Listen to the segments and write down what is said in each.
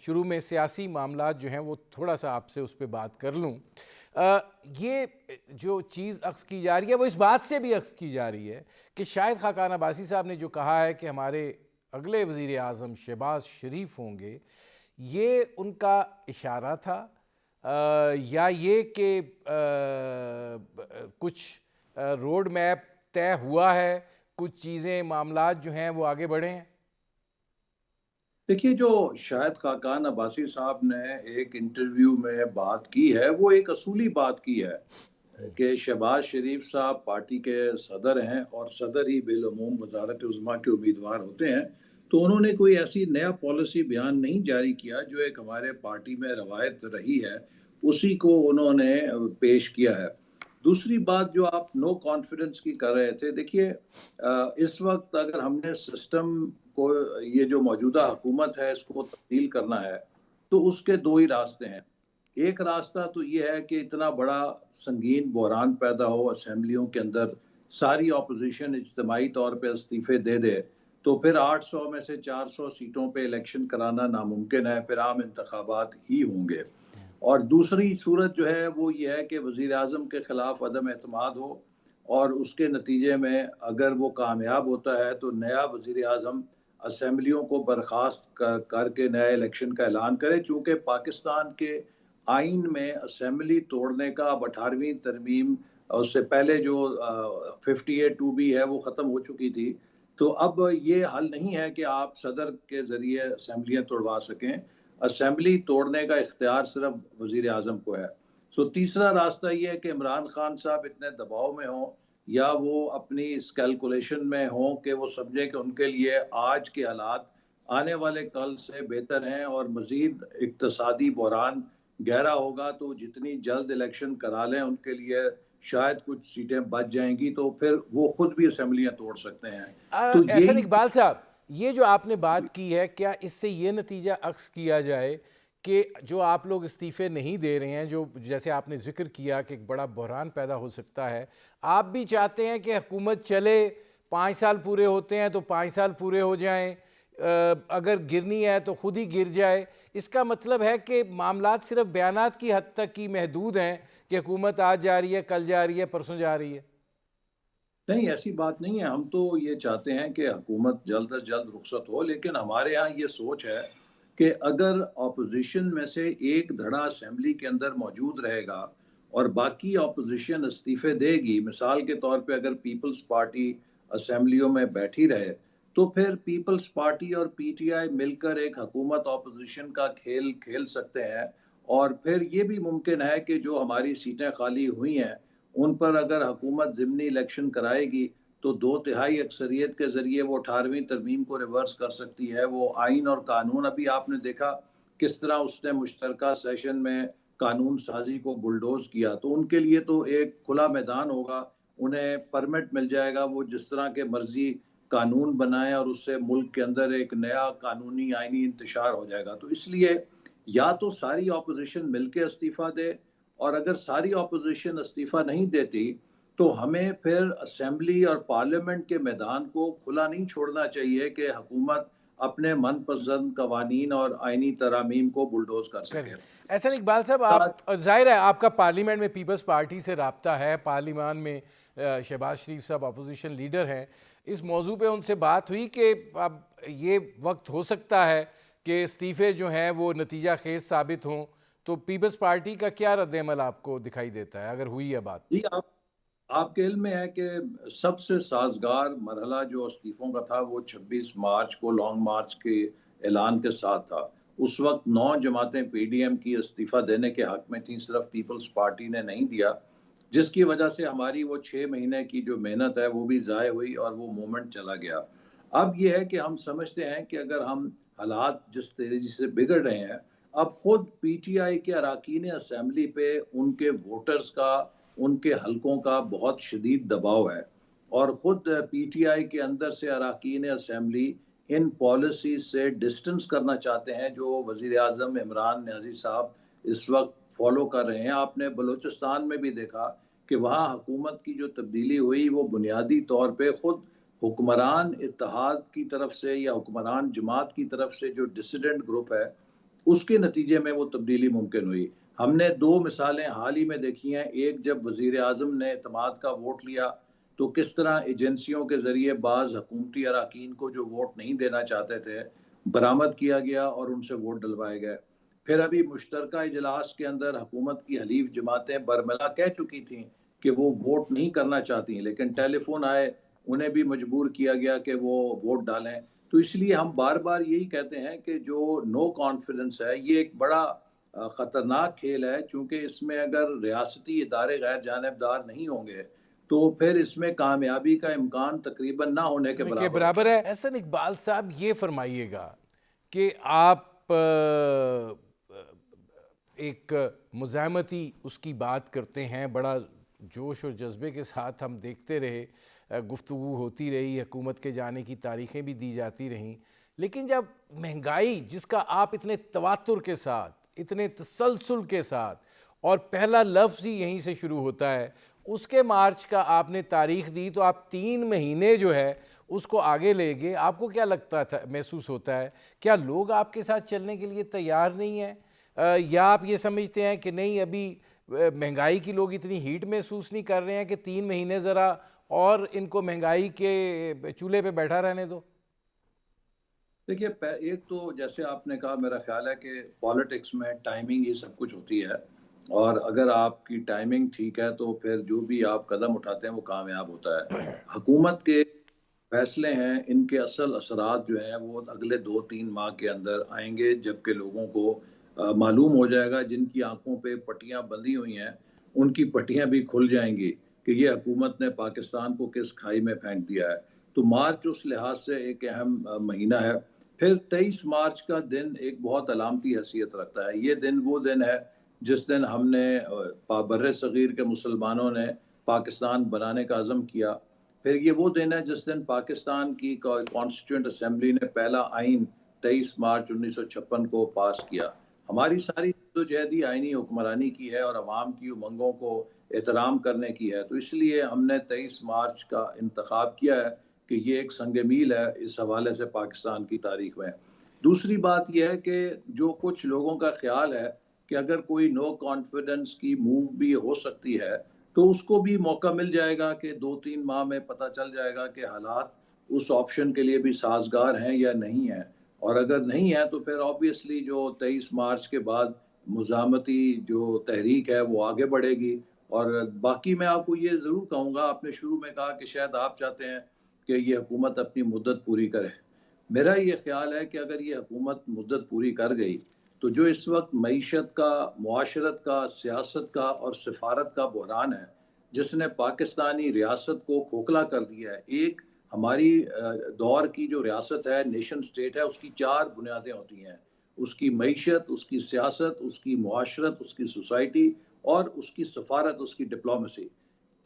شروع میں سیاسی معاملات جو ہیں وہ تھوڑا سا آپ سے اس پہ بات کر لوں. یہ جو چیز عکس کی جا رہی ہے وہ اس بات سے بھی عکس کی جا رہی ہے کہ شاہد خاقان عباسی صاحب نے جو کہا ہے کہ ہمارے اگلے وزیر اعظم شہباز شریف ہوں گے، یہ ان کا اشارہ تھا یا یہ کہ کچھ روڈ میپ طے ہوا ہے، کچھ چیزیں معاملات جو ہیں وہ آگے بڑھے ہیں؟ دیکھیے، جو شاہد خاقان عباسی صاحب نے ایک انٹرویو میں بات کی ہے وہ ایک اصولی بات کی ہے کہ شہباز شریف صاحب پارٹی کے صدر ہیں اور صدر ہی بالعموم وزارت عظمیٰ کے امیدوار ہوتے ہیں. تو انہوں نے کوئی ایسی نیا پالیسی بیان نہیں جاری کیا، جو ایک ہمارے پارٹی میں روایت رہی ہے اسی کو انہوں نے پیش کیا ہے. دوسری بات جو آپ نو کانفیڈنس کی کر رہے تھے، دیکھیے اس وقت اگر ہم نے سسٹم کو، یہ جو موجودہ حکومت ہے اس کو تبدیل کرنا ہے تو اس کے دو ہی راستے ہیں. ایک راستہ تو یہ ہے کہ اتنا بڑا سنگین بحران پیدا ہو اسمبلیوں کے اندر، ساری اپوزیشن اجتماعی طور پہ استعفے دے دے تو پھر 800 میں سے 400 سیٹوں پہ الیکشن کرانا ناممکن ہے، پھر عام انتخابات ہی ہوں گے. اور دوسری صورت جو ہے وہ یہ ہے کہ وزیر اعظم کے خلاف عدم اعتماد ہو اور اس کے نتیجے میں اگر وہ کامیاب ہوتا ہے تو نیا وزیر اعظم اسمبلیوں کو برخاست کر کے نیا الیکشن کا اعلان کرے. چونکہ پاکستان کے آئین میں اسمبلی توڑنے کا اب 18ویں ترمیم، اس سے پہلے جو 58(2)B ہے وہ ختم ہو چکی تھی. تو اب یہ حل نہیں ہے کہ آپ صدر کے ذریعے اسمبلیاں توڑوا سکیں، اسمبلی توڑنے کا اختیار صرف وزیر اعظم کو ہے. تیسرا راستہ یہ ہے کہ عمران خان صاحب اتنے دباؤ میں ہوں یا وہ اپنی اس کیلکولیشن میں ہوں کہ وہ سمجھیں کہ ان کے لیے آج کے حالات آنے والے کل سے بہتر ہیں اور مزید اقتصادی بحران گہرا ہوگا تو جتنی جلد الیکشن کرا لیں ان کے لیے شاید کچھ سیٹیں بچ جائیں گی، تو پھر وہ خود بھی اسمبلیاں توڑ سکتے ہیں. تو احسن یہی اقبال صاحب، یہ جو آپ نے بات کی ہے، کیا اس سے یہ نتیجہ عکس کیا جائے کہ جو آپ لوگ استعفے نہیں دے رہے ہیں، جو جیسے آپ نے ذکر کیا کہ ایک بڑا بحران پیدا ہو سکتا ہے، آپ بھی چاہتے ہیں کہ حکومت چلے، 5 سال پورے ہوتے ہیں تو 5 سال پورے ہو جائیں، اگر گرنی ہے تو خود ہی گر جائے؟ اس کا مطلب ہے کہ معاملات صرف بیانات کی حد تک ہی محدود ہیں کہ حکومت آج جا رہی ہے، کل جا رہی ہے، پرسوں جا رہی ہے؟ نہیں، ایسی بات نہیں ہے. ہم تو یہ چاہتے ہیں کہ حکومت جلد از جلد رخصت ہو، لیکن ہمارے ہاں یہ سوچ ہے کہ اگر اپوزیشن میں سے ایک دھڑا اسمبلی کے اندر موجود رہے گا اور باقی اپوزیشن استعفے دے گی، مثال کے طور پہ اگر پیپلز پارٹی اسمبلیوں میں بیٹھی رہے تو پھر پیپلز پارٹی اور پی ٹی آئی مل کر ایک حکومت اپوزیشن کا کھیل کھیل سکتے ہیں. اور پھر یہ بھی ممکن ہے کہ جو ہماری سیٹیں خالی ہوئی ہیں ان پر اگر حکومت ضمنی الیکشن کرائے گی تو 2/3 اکثریت کے ذریعے وہ 18ویں ترمیم کو ریورس کر سکتی ہے. وہ آئین اور قانون، ابھی آپ نے دیکھا کس طرح اس نے مشترکہ سیشن میں قانون سازی کو بلڈوز کیا، تو ان کے لیے تو ایک کھلا میدان ہوگا، انہیں پرمٹ مل جائے گا، وہ جس طرح کے مرضی قانون بنائیں اور اس سے ملک کے اندر ایک نیا قانونی آئینی انتشار ہو جائے گا. تو اس لیے یا تو ساری اپوزیشن مل کے استعفیٰ دے، اور اگر ساری اپوزیشن استعفیٰ نہیں دیتی تو ہمیں پھر اسمبلی اور پارلیمنٹ کے میدان کو کھلا نہیں چھوڑنا چاہیے کہ حکومت اپنے من پسند قوانین اور آئینی ترامیم کو بلڈوز کر سکے. احسن اقبال صاحب، آپ ظاہر ہے آپ کا پارلیمنٹ میں پیپلز پارٹی سے رابطہ ہے، پارلیمان میں شہباز شریف صاحب اپوزیشن لیڈر ہیں، اس موضوع پہ ان سے بات ہوئی کہ اب یہ وقت ہو سکتا ہے کہ استعفے جو ہیں وہ نتیجہ خیز ثابت ہوں، تو پیپلز پارٹی کا کیا رد عمل آپ کو دکھائی دیتا ہے اگر ہوئی ہے بات؟ جی، آپ کے علم میں ہے کہ سب سے سازگار مرحلہ جو استعفوں کا تھا وہ 26 مارچ کو لانگ مارچ کے اعلان کے ساتھ تھا. اس وقت 9 جماعتیں پی ڈی ایم کی استعفیٰ دینے کے حق میں تھیں، صرف پیپلز پارٹی نے نہیں دیا، جس کی وجہ سے ہماری وہ 6 مہینے کی جو محنت ہے وہ بھی ضائع ہوئی اور وہ مومنٹ چلا گیا. اب یہ ہے کہ ہم سمجھتے ہیں کہ اگر ہم حالات جس تیزی سے بگڑ رہے ہیں، اب خود پی ٹی آئی کے اراکین اسمبلی پہ ان کے ووٹرز کا، ان کے حلقوں کا بہت شدید دباؤ ہے، اور خود پی ٹی آئی کے اندر سے اراکین اسمبلی ان پالیسیز سے ڈسٹنس کرنا چاہتے ہیں جو وزیر اعظم عمران نیازی صاحب اس وقت فالو کر رہے ہیں. آپ نے بلوچستان میں بھی دیکھا کہ وہاں حکومت کی جو تبدیلی ہوئی وہ بنیادی طور پہ خود حکمران اتحاد کی طرف سے یا حکمران جماعت کی طرف سے جو ڈسیڈنٹ گروپ ہے اس کے نتیجے میں وہ تبدیلی ممکن ہوئی. ہم نے 2 مثالیں حال ہی میں دیکھی ہیں. ایک جب وزیر اعظم نے اعتماد کا ووٹ لیا تو کس طرح ایجنسیوں کے ذریعے بعض حکومتی اراکین کو جو ووٹ نہیں دینا چاہتے تھے برآمد کیا گیا اور ان سے ووٹ ڈلوائے گئے. پھر ابھی مشترکہ اجلاس کے اندر حکومت کی حلیف جماعتیں برملا کہہ چکی تھیں کہ وہ ووٹ نہیں کرنا چاہتی ہیں، لیکن ٹیلی فون آئے، انہیں بھی مجبور کیا گیا کہ وہ ووٹ ڈالیں. تو اس لیے ہم بار بار یہی کہتے ہیں کہ جو نو کانفیڈنس ہے یہ ایک بڑا خطرناک کھیل ہے، چونکہ اس میں اگر ریاستی ادارے غیر جانبدار نہیں ہوں گے تو پھر اس میں کامیابی کا امکان تقریباً نہ ہونے کے برابر برابر ہوتا ہے. ہے. احسن اقبال صاحب یہ فرمائیے گا کہ آپ ایک مزاحمتی اس کی بات کرتے ہیں، بڑا جوش اور جذبے کے ساتھ ہم دیکھتے رہے، گفتگو ہوتی رہی، حکومت کے جانے کی تاریخیں بھی دی جاتی رہیں، لیکن جب مہنگائی جس کا آپ اتنے تواتر کے ساتھ، اتنے تسلسل کے ساتھ، اور پہلا لفظ ہی یہیں سے شروع ہوتا ہے، اس کے مارچ کا آپ نے تاریخ دی، تو آپ 3 مہینے جو ہے اس کو آگے لے گئے. آپ کو کیا لگتا تھا، محسوس ہوتا ہے، کیا لوگ آپ کے ساتھ چلنے کے لیے تیار نہیں ہیں، یا آپ یہ سمجھتے ہیں کہ نہیں ابھی مہنگائی کی لوگ اتنی ہیٹ محسوس نہیں کر رہے ہیں کہ 3 مہینے ذرا اور ان کو مہنگائی کے چولہے پہ بیٹھا رہنے دو؟ دیکھیے، ایک تو جیسے آپ نے کہا، میرا خیال ہے کہ پالیٹکس میں ٹائمنگ ہی سب کچھ ہوتی ہے، اور اگر آپ کی ٹائمنگ ٹھیک ہے تو پھر جو بھی آپ قدم اٹھاتے ہیں وہ کامیاب ہوتا ہے. حکومت کے فیصلے ہیں، ان کے اصل اثرات جو ہیں وہ اگلے 2-3 ماہ کے اندر آئیں گے، جبکہ لوگوں کو معلوم ہو جائے گا، جن کی آنکھوں پہ پٹیاں بندھی ہوئی ہیں ان کی پٹیاں بھی کھل جائیں گی کہ یہ حکومت نے پاکستان کو کس کھائی میں پھینک دیا ہے. تو مارچ اس لحاظ سے ایک اہم مہینہ ہے. پھر 23 مارچ کا دن ایک بہت علامتی حیثیت رکھتا ہے. یہ دن وہ دن ہے جس دن ہم نے بر صغیر کے مسلمانوں نے پاکستان بنانے کا عزم کیا. پھر یہ وہ دن ہے جس دن پاکستان کی کانسٹیٹیوئنٹ اسمبلی نے پہلا آئین 23 مارچ 1956 کو پاس کیا. ہماری ساری جدوجہد آئینی حکمرانی کی ہے اور عوام کی امنگوں کو احترام کرنے کی ہے. تو اس لیے ہم نے 23 مارچ کا انتخاب کیا ہے کہ یہ ایک سنگ میل ہے اس حوالے سے پاکستان کی تاریخ میں. دوسری بات یہ ہے کہ جو کچھ لوگوں کا خیال ہے کہ اگر کوئی نو کانفیڈنس کی موو بھی ہو سکتی ہے تو اس کو بھی موقع مل جائے گا کہ 2-3 ماہ میں پتہ چل جائے گا کہ حالات اس آپشن کے لیے بھی سازگار ہیں یا نہیں ہیں. اور اگر نہیں ہے تو پھر آبویسلی جو 23 مارچ کے بعد مزاحمتی جو تحریک ہے وہ آگے بڑھے گی. اور باقی میں آپ کو یہ ضرور کہوں گا، آپ نے شروع میں کہا کہ شاید آپ چاہتے ہیں کہ یہ حکومت اپنی مدت پوری کرے. میرا یہ خیال ہے کہ اگر یہ حکومت مدت پوری کر گئی تو جو اس وقت معیشت کا، معاشرت کا، سیاست کا اور سفارت کا بحران ہے جس نے پاکستانی ریاست کو کھوکھلا کر دیا ہے. ایک ہماری دور کی جو ریاست ہے، نیشن سٹیٹ ہے، اس کی 4 بنیادیں ہوتی ہیں: اس کی معیشت، اس کی سیاست، اس کی معاشرت، اس کی سوسائٹی اور اس کی سفارت، اس کی ڈپلومیسی.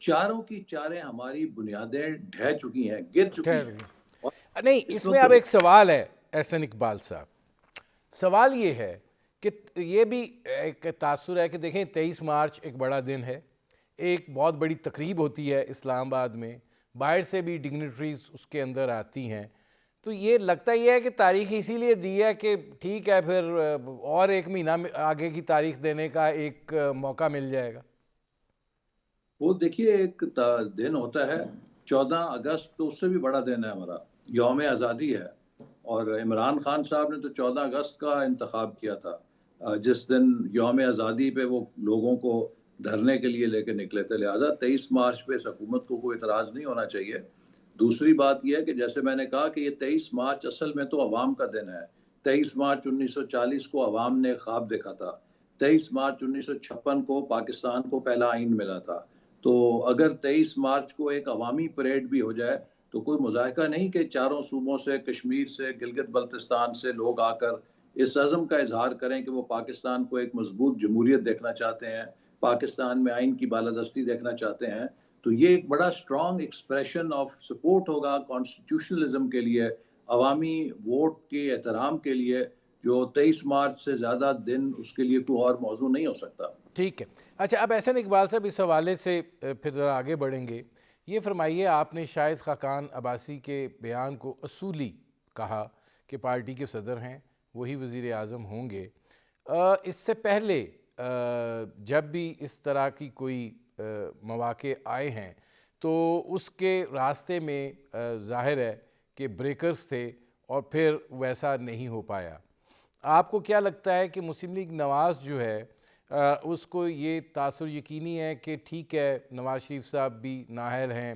چاروں کی چاریں ہماری بنیادیں ڈھہ چکی ہیں، گر چکی ٹھہر ہیں. گئی. اور نہیں، اس اس میں وقت اب ایک سوال ہے احسن اقبال صاحب. سوال یہ ہے کہ یہ بھی ایک تاثر ہے کہ دیکھیں 23 مارچ ایک بڑا دن ہے، ایک بہت بڑی تقریب ہوتی ہے اسلام آباد میں، باہر سے بھی ڈگنیٹریز اس کے اندر آتی ہیں. تو یہ لگتا یہ ہے کہ تاریخ اسی لیے دی ہے کہ ٹھیک ہے پھر اور 1 مہینہ آگے کی تاریخ دینے کا ایک موقع مل جائے گا. وہ دیکھیے، ایک دن ہوتا ہے 14 اگست، تو اس سے بھی بڑا دن ہے ہمارا، یوم آزادی ہے. اور عمران خان صاحب نے تو 14 اگست کا انتخاب کیا تھا جس دن یوم آزادی پہ وہ لوگوں کو دھرنے کے لیے لے کے نکلے تھے. لہٰذا 23 مارچ پہ اس حکومت کو کوئی اعتراض نہیں ہونا چاہیے. دوسری بات یہ ہے کہ جیسے میں نے کہا کہ یہ 23 مارچ اصل میں تو عوام کا دن ہے. 23 مارچ 1940 کو عوام نے خواب دیکھا تھا. 23 مارچ 1956 کو پاکستان کو پہلا آئین ملا تھا. تو اگر 23 مارچ کو ایک عوامی پریڈ بھی ہو جائے تو کوئی مذائقہ نہیں کہ چاروں صوبوں سے، کشمیر سے، گلگت بلتستان سے لوگ آ کر اس عزم کا اظہار کریں کہ وہ پاکستان کو ایک مضبوط جمہوریت دیکھنا چاہتے ہیں، پاکستان میں آئین کی بالادستی دیکھنا چاہتے ہیں. تو یہ ایک بڑا اسٹرانگ ایکسپریشن آف سپورٹ ہوگا کانسٹیٹیوشنلزم کے لیے، عوامی ووٹ کے احترام کے لیے، جو 23 مارچ سے زیادہ دن اس کے لیے کوئی اور موضوع نہیں ہو سکتا. ٹھیک ہے. اچھا، اب احسن اقبال صاحب اس حوالے سے پھر ذرا آگے بڑھیں گے. یہ فرمائیے، آپ نے شاہد خاقان عباسی کے بیان کو اصولی کہا کہ پارٹی کے صدر ہیں، وہی وزیر اعظم ہوں گے. اس سے پہلے جب بھی اس طرح کی کوئی مواقع آئے ہیں تو اس کے راستے میں ظاہر ہے کہ بریکرز تھے اور پھر ویسا نہیں ہو پایا. آپ کو کیا لگتا ہے کہ مسلم لیگ نواز جو ہے اس کو یہ تاثر یقینی ہے کہ ٹھیک ہے نواز شریف صاحب بھی نااہل ہیں,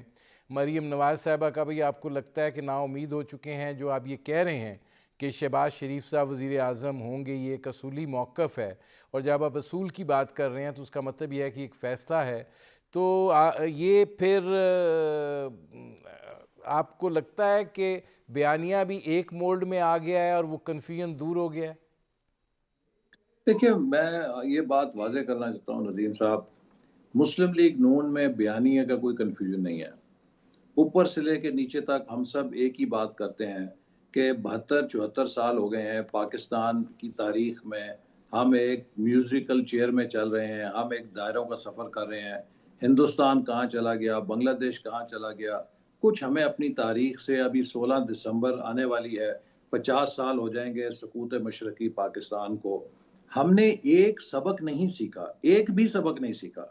مریم نواز صاحبہ کا بھی آپ کو لگتا ہے کہ نا امید ہو چکے ہیں, جو آپ یہ کہہ رہے ہیں کہ شہباز شریف صاحب وزیر اعظم ہوں گے, یہ ایک اصولی موقف ہے, اور جب آپ اصول کی بات کر رہے ہیں تو اس کا مطلب یہ ہے کہ ایک فیصلہ ہے, تو یہ پھر آپ کو لگتا ہے کہ بیانیہ بھی ایک مولڈ میں آ گیا ہے اور وہ کنفیوژن دور ہو گیا ہے؟ دیکھیے میں یہ بات واضح کرنا چاہتا ہوں ندیم صاحب, مسلم لیگ نون میں بیانیہ کا کوئی کنفیوژن نہیں ہے. اوپر سے لے کے نیچے تک ہم سب ایک ہی بات کرتے ہیں کہ 72-74 سال ہو گئے ہیں پاکستان کی تاریخ میں, ہم ایک میوزیکل چیئر میں چل رہے ہیں, ہم ایک دائروں کا سفر کر رہے ہیں. ہندوستان کہاں چلا گیا, بنگلہ دیش کہاں چلا گیا, کچھ ہمیں اپنی تاریخ سے, ابھی 16 دسمبر آنے والی ہے, 50 سال ہو جائیں گے سقوط مشرقی پاکستان کو. ہم نے ایک سبق نہیں سیکھا, ایک بھی سبق نہیں سیکھا.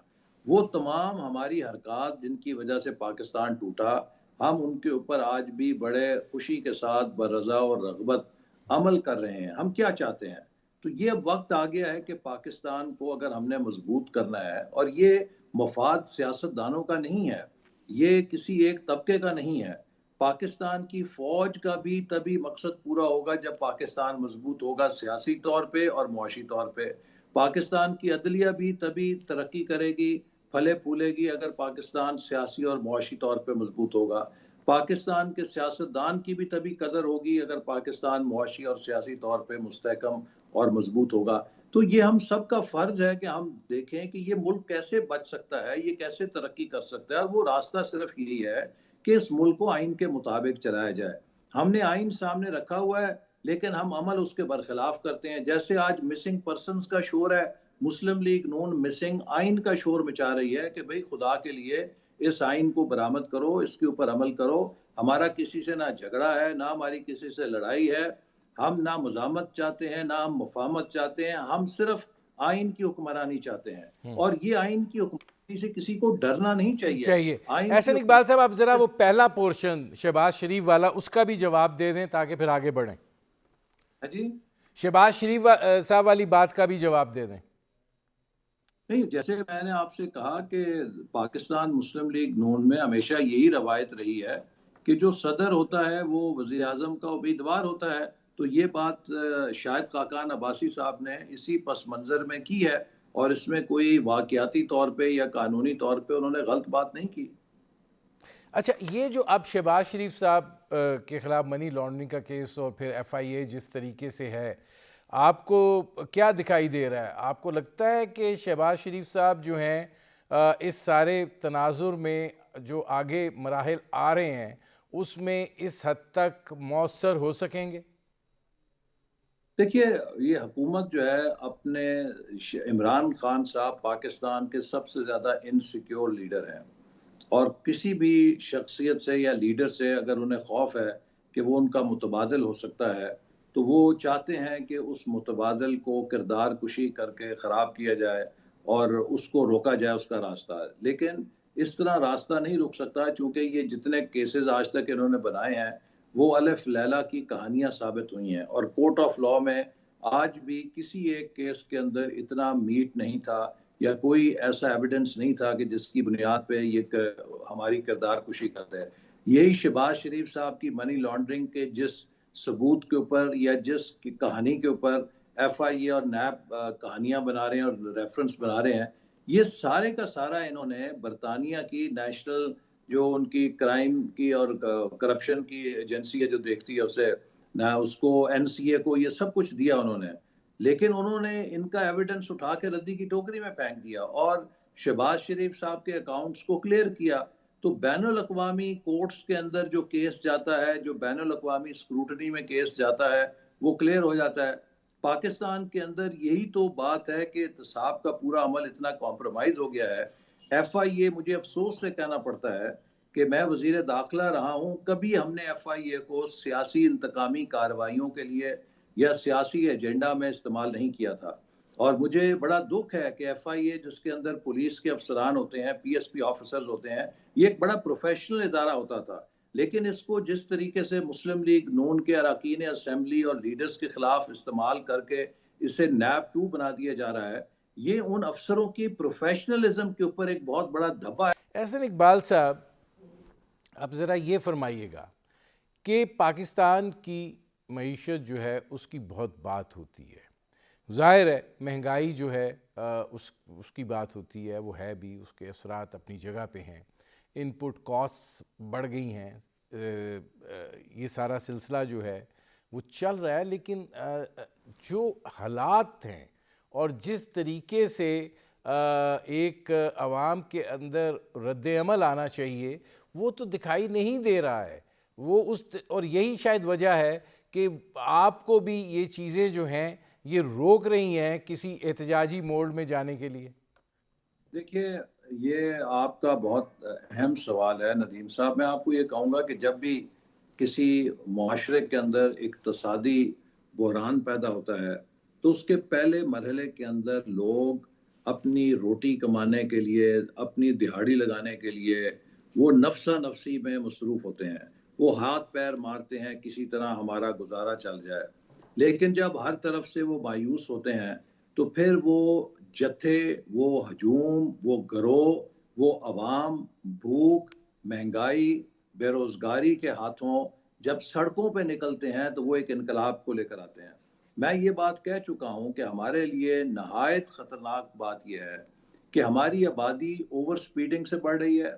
وہ تمام ہماری حرکات جن کی وجہ سے پاکستان ٹوٹا, ہم ان کے اوپر آج بھی بڑے خوشی کے ساتھ برضا اور رغبت عمل کر رہے ہیں. ہم کیا چاہتے ہیں؟ تو یہ اب وقت آ گیا ہے کہ پاکستان کو اگر ہم نے مضبوط کرنا ہے, اور یہ مفاد سیاست دانوں کا نہیں ہے, یہ کسی ایک طبقے کا نہیں ہے. پاکستان کی فوج کا بھی تبھی مقصد پورا ہوگا جب پاکستان مضبوط ہوگا سیاسی طور پہ اور معاشی طور پہ. پاکستان کی عدلیہ بھی تبھی ترقی کرے گی, پھلے پھولے گی, اگر پاکستان سیاسی اور معاشی طور پہ مضبوط ہوگا. پاکستان کے سیاستدان کی بھی تبھی قدر ہوگی اگر پاکستان معاشی اور سیاسی طور پہ مستحکم اور مضبوط ہوگا. تو یہ ہم سب کا فرض ہے کہ ہم دیکھیں کہ یہ ملک کیسے بچ سکتا ہے, یہ کیسے ترقی کر سکتا ہے, اور وہ راستہ صرف یہی ہے کہ اس ملک کو آئین کے مطابق چلایا جائے. ہم نے آئین سامنے رکھا ہوا ہے لیکن ہم عمل اس کے برخلاف کرتے ہیں. جیسے آج مسنگ پرسنز کا شور ہے, مسلم لیگ نون مسنگ آئین کا شور مچا رہی ہے کہ بھئی خدا کے لیے اس آئین کو برآمد کرو, اس کے اوپر عمل کرو. ہمارا کسی سے نہ جھگڑا ہے, نہ ہماری کسی سے لڑائی ہے, ہم نہ مزاحمت چاہتے ہیں, نہ ہم مفاہمت چاہتے ہیں, ہم صرف آئین کی حکمرانی چاہتے ہیں. اور یہ آئین کی حکمرانی سے کسی کو ڈرنا نہیں چاہیے. آئین کی احسن اقبال صاحب, آپ ذرا وہ پہلا پورشن شہباز شریف والا اس کا بھی جواب دے دیں تاکہ پھر آگے بڑھیں. جی شہباز شریف صاحب والی بات کا بھی جواب دے دیں. نہیں, جیسے میں نے آپ سے کہا کہ پاکستان مسلم لیگ نون میں ہمیشہ یہی روایت رہی ہے کہ جو صدر ہوتا ہے وہ وزیر اعظم کا امیدوار ہوتا ہے. تو یہ بات شاہد خاقان عباسی صاحب نے اسی پس منظر میں کی ہے, اور اس میں کوئی واقعاتی طور پہ یا قانونی طور پہ انہوں نے غلط بات نہیں کی. اچھا, یہ جو اب شہباز شریف صاحب کے خلاف منی لانڈرنگ کا کیس اور پھر ایف آئی اے جس طریقے سے ہے, آپ کو کیا دکھائی دے رہا ہے؟ آپ کو لگتا ہے کہ شہباز شریف صاحب جو ہیں اس سارے تناظر میں جو آگے مراحل آ رہے ہیں اس میں اس حد تک مؤثر ہو سکیں گے؟ دیکھیے, یہ حکومت جو ہے اپنے عمران خان صاحب پاکستان کے سب سے زیادہ انسیکیور لیڈر ہیں, اور کسی بھی شخصیت سے یا لیڈر سے اگر انہیں خوف ہے کہ وہ ان کا متبادل ہو سکتا ہے تو وہ چاہتے ہیں کہ اس متبادل کو کردار کشی کر کے خراب کیا جائے اور اس کو روکا جائے اس کا راستہ. لیکن اس طرح راستہ نہیں رک سکتا, چونکہ یہ جتنے کیسز آج تک انہوں نے بنائے ہیں وہ الف لیلا کی کہانیاں ثابت ہوئی ہیں, اور کورٹ آف لاء میں آج بھی کسی ایک کیس کے اندر اتنا میٹ نہیں تھا یا کوئی ایسا ایویڈنس نہیں تھا کہ جس کی بنیاد پہ یہ ہماری کردار کشی کرتے ہیں. یہی شہباز شریف صاحب کی منی لانڈرنگ کے جس ثبوت کے اوپر یا جس کی کہانی کے اوپر ایف آئی اے اور نیب کہانیاں بنا رہے ہیں اور ریفرنس بنا رہے ہیں, یہ سارے کا سارا انہوں نے برطانیہ کی نیشنل جو ان کی کرائم کی اور کرپشن کی ایجنسی ہے جو دیکھتی ہے اسے نہ, اس کو این سی اے کو, یہ سب کچھ دیا انہوں نے. لیکن انہوں نے ان کا ایویڈنس اٹھا کے ردی کی ٹوکری میں پھینک دیا اور شہباز شریف صاحب کے اکاؤنٹس کو کلیئر کیا. تو بین الاقوامی کورٹس کے اندر جو کیس جاتا ہے, جو بین الاقوامی اسکروٹنی میں کیس جاتا ہے, وہ کلیئر ہو جاتا ہے. پاکستان کے اندر یہی تو بات ہے کہ احتساب کا پورا عمل اتنا کمپرومائز ہو گیا ہے. ایف آئی اے, مجھے افسوس سے کہنا پڑتا ہے کہ میں وزیر داخلہ رہا ہوں, کبھی ہم نے ایف آئی اے کو سیاسی انتقامی کارروائیوں کے لیے یا سیاسی ایجنڈا میں استعمال نہیں کیا تھا. اور مجھے بڑا دکھ ہے کہ ایف آئی اے جس کے اندر پولیس کے افسران ہوتے ہیں، پی ایس پی آفیسرز ہوتے ہیں، یہ ایک بڑا پروفیشنل ادارہ ہوتا تھا، لیکن اس کو جس طریقے سے مسلم لیگ نون کے اراکین اسمبلی اور لیڈرز کے خلاف استعمال کر کے اسے نیب 2 بنا دیا جا رہا ہے، یہ ان افسروں کی پروفیشنلزم کے اوپر ایک بہت بڑا دھبا ہے۔ احسن اقبال صاحب، اب ذرا یہ فرمائیے گا کہ پاکستان کی معیشت جو ہے اس کی بہت بات ہوتی ہے، ظاہر ہے مہنگائی جو ہے اس کی بات ہوتی ہے، وہ ہے بھی، اس کے اثرات اپنی جگہ پہ ہیں، ان پٹ کاسٹ بڑھ گئی ہیں، یہ سارا سلسلہ جو ہے وہ چل رہا ہے، لیکن جو حالات ہیں اور جس طریقے سے ایک عوام کے اندر رد عمل آنا چاہیے وہ تو دکھائی نہیں دے رہا ہے، اور یہی شاید وجہ ہے کہ آپ کو بھی یہ چیزیں جو ہیں یہ روک رہی ہیں کسی احتجاجی موڈ میں جانے کے لیے۔ دیکھیے، یہ آپ کا بہت اہم سوال ہے ندیم صاحب۔ میں آپ کو یہ کہوں گا کہ جب بھی کسی معاشرے کے اندر اقتصادی بحران پیدا ہوتا ہے تو اس کے پہلے مرحلے کے اندر لوگ اپنی روٹی کمانے کے لیے، اپنی دہاڑی لگانے کے لیے وہ نفسا نفسی میں مصروف ہوتے ہیں، وہ ہاتھ پیر مارتے ہیں کسی طرح ہمارا گزارا چل جائے۔ لیکن جب ہر طرف سے وہ مایوس ہوتے ہیں تو پھر وہ جتھے، وہ ہجوم، وہ گروہ، وہ عوام بھوک، مہنگائی، بے روزگاری کے ہاتھوں جب سڑکوں پہ نکلتے ہیں تو وہ ایک انقلاب کو لے کر آتے ہیں۔ میں یہ بات کہہ چکا ہوں کہ ہمارے لیے نہایت خطرناک بات یہ ہے کہ ہماری آبادی اوور سپیڈنگ سے بڑھ رہی ہے،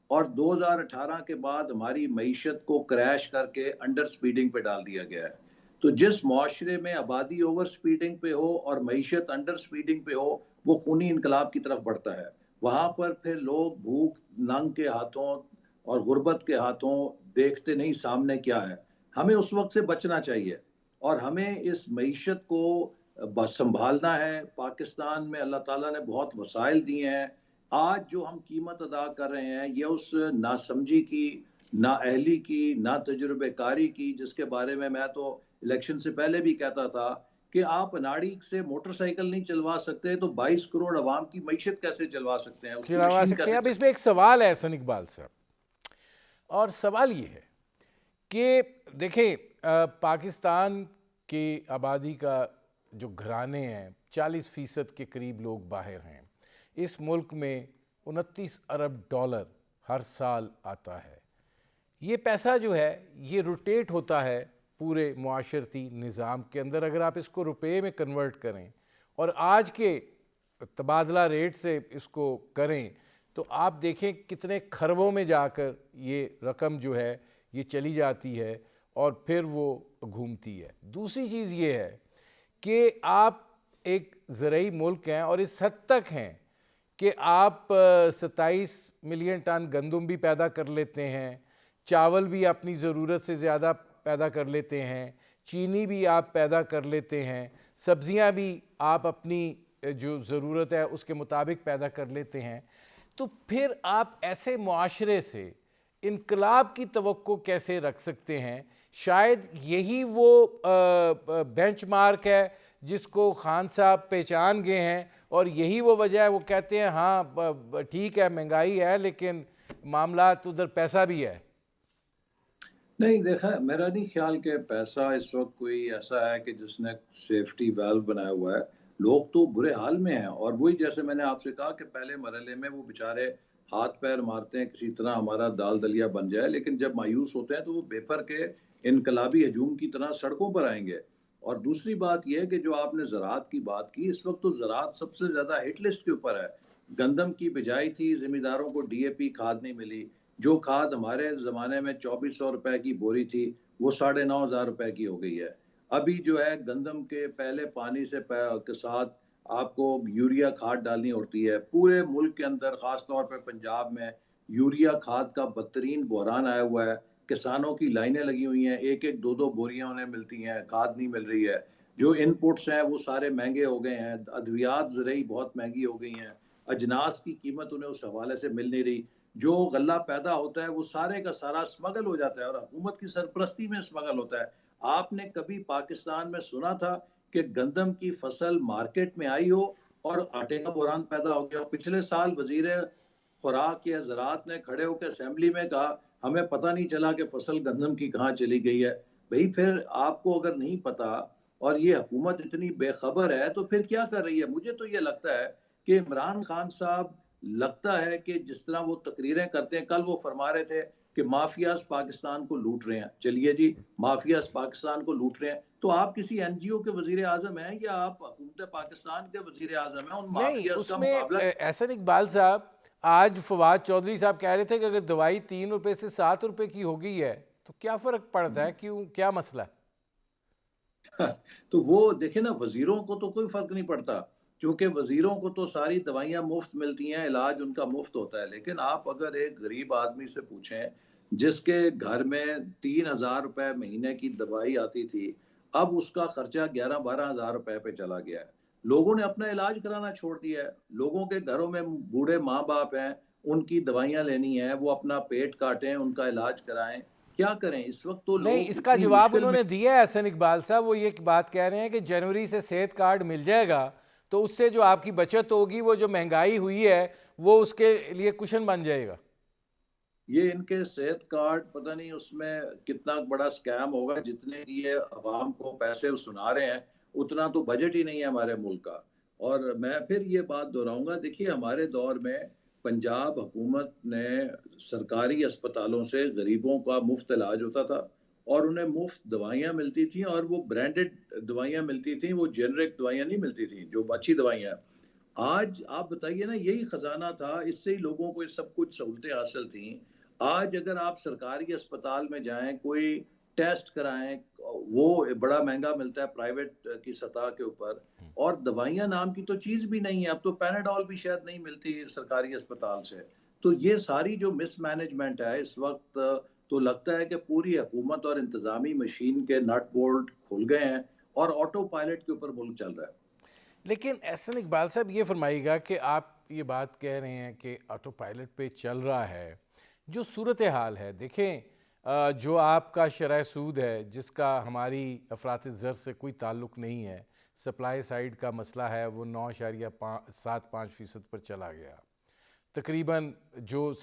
اور 2018 کے بعد ہماری معیشت کو کریش کر کے انڈر سپیڈنگ پہ ڈال دیا گیا ہے۔ تو جس معاشرے میں آبادی اوور سپیڈنگ پہ ہو اور معیشت انڈر سپیڈنگ پہ ہو، وہ خونی انقلاب کی طرف بڑھتا ہے۔ وہاں پر پھر لوگ بھوک ننگ کے ہاتھوں اور غربت کے ہاتھوں دیکھتے نہیں سامنے کیا ہے۔ ہمیں اس وقت سے بچنا چاہیے اور ہمیں اس معیشت کو سنبھالنا ہے۔ پاکستان میں اللہ تعالیٰ نے بہت وسائل دیے ہیں۔ آج جو ہم قیمت ادا کر رہے ہیں یہ اس ناسمجھی کی، نااہلی کی، نا تجربے کاری کی، جس کے بارے میں تو الیکشن سے پہلے بھی کہتا تھا کہ آپ اناڑی سے موٹر سائیکل نہیں چلوا سکتے تو 22 کروڑ عوام کی معیشت کیسے چلوا سکتے ہیں، اس کی چلوا مشین سکتے ہیں۔ کیسے اب اس میں ایک سوال ہے احسن اقبال صاحب، اور سوال یہ ہے کہ دیکھیں پاکستان کی آبادی کا جو گھرانے ہیں 40% کے قریب لوگ باہر ہیں، اس ملک میں 29 ارب ڈالر ہر سال آتا ہے، یہ پیسہ جو ہے یہ روٹیٹ ہوتا ہے پورے معاشرتی نظام کے اندر۔ اگر آپ اس کو روپے میں کنورٹ کریں اور آج کے تبادلہ ریٹ سے اس کو کریں تو آپ دیکھیں کتنے کھربوں میں جا کر یہ رقم جو ہے یہ چلی جاتی ہے اور پھر وہ گھومتی ہے۔ دوسری چیز یہ ہے کہ آپ ایک زرعی ملک ہیں اور اس حد تک ہیں کہ آپ 27 ملین ٹن گندم بھی پیدا کر لیتے ہیں، چاول بھی اپنی ضرورت سے زیادہ پیدا کر لیتے ہیں، چینی بھی آپ پیدا کر لیتے ہیں، سبزیاں بھی آپ اپنی جو ضرورت ہے اس کے مطابق پیدا کر لیتے ہیں۔ تو پھر آپ ایسے معاشرے سے انقلاب کی توقع کیسے رکھ سکتے ہیں؟ شاید یہی وہ بینچ مارک ہے جس کو خان صاحب پہچان گئے ہیں اور یہی وہ وجہ ہے، وہ کہتے ہیں ہاں ٹھیک ہے مہنگائی ہے لیکن معاملات ادھر پیسہ بھی ہے۔ نہیں، دیکھا میرا نہیں خیال کہ پیسہ اس وقت کوئی ایسا ہے کہ جس نے سیفٹی ویلو بنایا ہوا ہے۔ لوگ تو برے حال میں ہیں، اور وہی جیسے میں نے آپ سے کہا کہ پہلے مرحلے میں وہ بیچارے ہاتھ پیر مارتے ہیں کسی طرح ہمارا دال دلیا بن جائے، لیکن جب مایوس ہوتے ہیں تو وہ بیپر کے انقلابی ہجوم کی طرح سڑکوں پر آئیں گے۔ اور دوسری بات یہ ہے کہ جو آپ نے زراعت کی بات کی، اس وقت تو زراعت سب سے زیادہ ہٹ لسٹ کے اوپر ہے۔ گندم کی بجائی تھی، زمینداروں کو ڈی اے پی کھاد نہیں ملی، جو کھاد ہمارے زمانے میں 2400 روپے کی بوری تھی وہ 9,500 روپے کی ہو گئی ہے۔ ابھی جو ہے گندم کے پہلے پانی کے ساتھ آپ کو یوریا کھاد ڈالنی ہوتی ہے۔ پورے ملک کے اندر خاص طور پہ پنجاب میں یوریا کھاد کا بدترین بحران آیا ہوا ہے۔ کسانوں کی لائنیں لگی ہوئی ہیں، ایک ایک دو بوریاں انہیں ملتی ہیں، کھاد نہیں مل رہی ہے۔ جو ان پٹس ہیں وہ سارے مہنگے ہو گئے ہیں، ادویات زرعی بہت مہنگی ہو گئی ہیں، اجناس کی قیمت انہیں اس حوالے سے مل نہیں رہی۔ جو غلہ پیدا ہوتا ہے وہ سارے کا سارا اسمگل ہو جاتا ہے اور حکومت کی سرپرستی میں اسمگل ہوتا ہے۔ آپ نے کبھی پاکستان میں سنا تھا کہ گندم کی فصل مارکیٹ میں آئی ہو اور آٹے کا بحران پیدا ہو گیا. پچھلے سال وزیر خوراک یا زراعت نے کھڑے ہو کے اسمبلی میں کہا ہمیں پتہ نہیں چلا کہ فصل گندم کی کہاں چلی گئی ہے. بھئی پھر آپ کو اگر نہیں پتا اور یہ حکومت اتنی بے خبر ہے تو پھر کیا کر رہی ہے؟ مجھے تو یہ لگتا ہے کہ عمران خان صاحب لگتا ہے کہ جس طرح وہ تقریریں کرتے ہیں، کل وہ فرما رہے تھے کہ مافیاز پاکستان کو لوٹ رہے ہیں. چلیے جی، مافیاز پاکستان کو لوٹ رہے ہیں تو آپ کسی این جی او کے وزیر اعظم ہیں یا آپ حکومت پاکستان کے وزیر اعظم ہیں؟ ان نہیں، مافیاز اس کا میں مقابلہ احسن اقبال صاحب، آج فواد چودھری صاحب کہہ رہے تھے کہ اگر دوائی 3 روپے سے 7 روپے کی ہو گئی ہے تو کیا فرق پڑتا ہے، کیوں، کیا مسئلہ ہے؟ تو وہ دیکھیں نا، وزیروں کو تو کوئی فرق نہیں پڑتا کیونکہ وزیروں کو تو ساری دوائیاں مفت ملتی ہیں، علاج ان کا مفت ہوتا ہے. لیکن آپ اگر ایک غریب آدمی سے پوچھیں جس کے گھر میں 3,000 روپے مہینے کی دوائی آتی تھی، اب اس کا خرچہ 11-12 ہزار روپے پہ چلا گیا ہے. لوگوں نے اپنا علاج کرانا چھوڑ دیا ہے. لوگوں کے گھروں میں بوڑھے ماں باپ ہیں، ان کی دوائیاں لینی ہیں، وہ اپنا پیٹ کاٹیں، ان کا علاج کرائیں. کیا کریں اس وقت؟ تو نہیں، لوگ اس کا اتنی جواب مشکل انہوں میں. نے دیا ہے احسن اقبال صاحب. وہ یہ بات کہہ رہے ہیں کہ جنوری سے صحت کارڈ مل جائے گا تو اس سے جو آپ کی بچت ہوگی، وہ جو مہنگائی ہوئی ہے وہ اس کے لیے کشن بن جائے گا. یہ ان کے صحت کارڈ پتہ نہیں اس میں کتنا بڑا سکیم ہوگا. جتنے کی یہ عوام کو پیسے سنا رہے ہیں اتنا تو بجٹ ہی نہیں ہے ہمارے ملک کا. اور میں پھر یہ بات دہراؤں گا، دیکھیے ہمارے دور میں پنجاب حکومت نے سرکاری اسپتالوں سے غریبوں کا مفت علاج ہوتا تھا اور انہیں مفت دوائیاں ملتی تھیں، اور وہ برانڈڈ دوائیاں ملتی تھیں، وہ جنرک دوائیاں نہیں ملتی تھیں جو اچھی دوائیاں. آج آپ بتائیے نا، یہی خزانہ تھا، اس سے ہی لوگوں کو یہ سب کچھ سہولتیں حاصل تھیں. آج اگر آپ سرکاری اسپتال میں جائیں، کوئی ٹیسٹ کرائیں، وہ بڑا مہنگا ملتا ہے پرائیویٹ کی سطح کے اوپر. اور دوائیاں نام کی تو چیز بھی نہیں ہے. اب تو پیناڈول بھی شاید نہیں ملتی سرکاری اسپتال سے. تو یہ ساری جو مس مینجمنٹ ہے اس وقت، تو لگتا ہے کہ پوری حکومت اور انتظامی مشین کے نٹ بولٹ کھل گئے ہیں اور آٹو پائلٹ کے اوپر ملک چل رہا ہے. لیکن احسن اقبال صاحب یہ فرمائیے گا کہ آپ یہ بات کہہ رہے ہیں کہ آٹو پائلٹ پہ چل رہا ہے، جو صورتحال ہے دیکھیں، جو آپ کا شرح سود ہے جس کا ہماری افراط زر سے کوئی تعلق نہیں ہے، سپلائی سائیڈ کا مسئلہ ہے، وہ 9.75% پر چلا گیا. تقریباً جو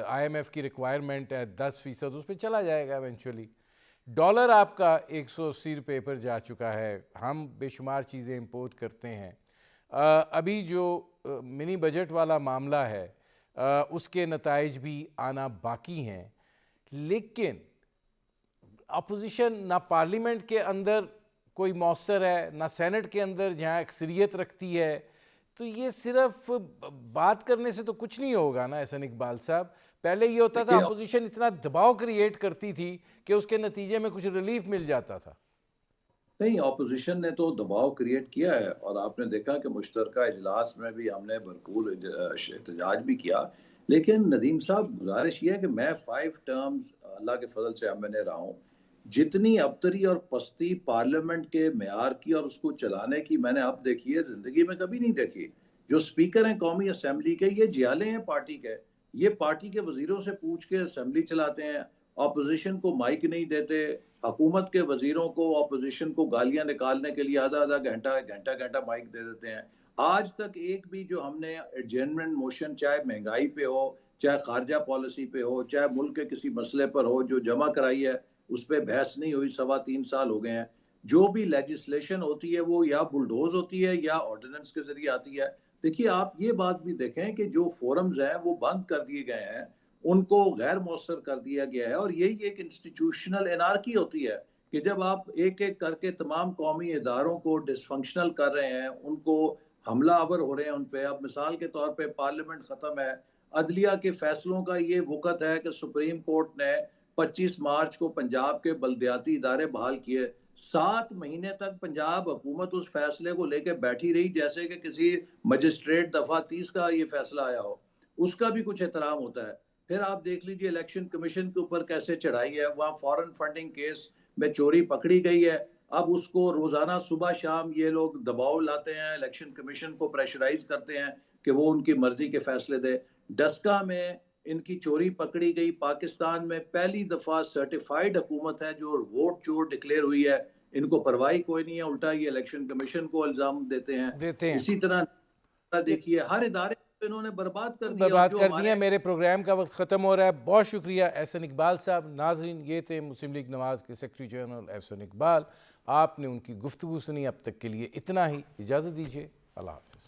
آئی ایم ایف کی ریکوائرمنٹ ہے 10%، اس پہ چلا جائے گا ایونچولی. ڈالر آپ کا 180 روپے پر جا چکا ہے. ہم بے شمار چیزیں امپورٹ کرتے ہیں. ابھی جو منی بجٹ والا معاملہ ہے اس کے نتائج بھی آنا باقی ہیں. لیکن اپوزیشن نہ پارلیمنٹ کے اندر کوئی مؤثر ہے، نہ سینٹ کے اندر جہاں اکثریت رکھتی ہے. تو یہ صرف بات کرنے سے تو کچھ نہیں ہوگا نا احسن اقبال صاحب. پہلے یہ ہوتا تھا دیکھیے، اپوزیشن اتنا دباؤ کریٹ کرتی تھی کہ اس کے نتیجے میں کچھ ریلیف مل جاتا تھا. نہیں، اپوزیشن نے تو دباؤ کریٹ کیا ہے اور آپ نے دیکھا کہ مشترکہ اجلاس میں بھی ہم نے بھرپور احتجاج بھی کیا. لیکن ندیم صاحب، گزارش یہ ہے کہ میں 5 ٹرمز اللہ کے فضل سے MNA رہا ہوں. جتنی ابتری اور پستی پارلیمنٹ کے معیار کی اور اس کو چلانے کی میں نے اب دیکھی ہے، زندگی میں کبھی نہیں دیکھی. جو سپیکر ہیں قومی اسمبلی کے، یہ جیالے ہیں پارٹی کے. یہ پارٹی کے وزیروں سے پوچھ کے اسمبلی چلاتے ہیں، اپوزیشن کو مائک نہیں دیتے. حکومت کے وزیروں کو، اپوزیشن کو گالیاں نکالنے کے لیے آدھا آدھا گھنٹہ مائک دے دیتے ہیں. آج تک ایک بھی جو ہم نے ایڈجرنمنٹ موشن، چاہے مہنگائی پہ ہو، چاہے خارجہ پالیسی پہ ہو، چاہے ملک کے کسی مسئلے پر ہو، جو جمع کرائی ہے اس پہ بحث نہیں ہوئی. 3.25 سال ہو گئے ہیں. جو بھی لیجسلیشن ہوتی ہے وہ یا بلڈوز ہوتی ہے یا آرڈیننس کے ذریعے آتی ہے. دیکھیے آپ یہ بات بھی دیکھیں کہ جو فورمز ہیں وہ بند کر دیے گئے ہیں، ان کو غیر مؤثر کر دیا گیا ہے. اور یہی ایک انسٹیٹیوشنل انارکی ہوتی ہے کہ جب آپ ایک ایک کر کے تمام قومی اداروں کو ڈس فنکشنل کر رہے ہیں، ان کو حملہ آور ہو رہے ہیں ان پہ. اب مثال کے طور پہ پارلیمنٹ ختم ہے، عدلیہ کے فیصلوں کا یہ وقت ہے کہ سپریم کورٹ نے 25 مارچ کو پنجاب کے بلدیاتی ادارے بحال کیے. 7 مہینے تک پنجاب حکومت اس فیصلے کو لے کے بیٹھی رہی جیسے کہ کسی مجسٹریٹ دفعہ 30 کا یہ فیصلہ آیا ہو. اس کا بھی کچھ احترام ہوتا ہے. پھر آپ دیکھ لیجئے الیکشن کمیشن کے اوپر کیسے چڑھائی ہے. وہاں فورن فنڈنگ کیس میں چوری پکڑی گئی ہے. اب اس کو روزانہ صبح شام یہ لوگ دباؤ لاتے ہیں، الیکشن کمیشن کو پریشرائز کرتے ہیں کہ وہ ان کی مرضی کے فیصلے دے. ڈسکا میں ان کی چوری پکڑی گئی. پاکستان میں پہلی دفعہ سرٹیفائیڈ حکومت ہے جو ووٹ چور ڈکلیئر ہوئی ہے. ان کو پرواہ کوئی نہیں ہے، الٹا یہ الیکشن کمیشن کو الزام دیتے ہیں۔ اسی طرح دیکھیے ہر ادارے کو انہوں نے برباد کر دیا۔ میرے پروگرام کا وقت ختم ہو رہا ہے۔ بہت شکریہ احسن اقبال صاحب۔ ناظرین، یہ تھے مسلم لیگ نواز کے سیکرٹری جنرل احسن اقبال۔ آپ نے ان کی گفتگو سنی۔ اب تک کے لیے اتنا ہی، اجازت دیجیے، اللہ حافظ۔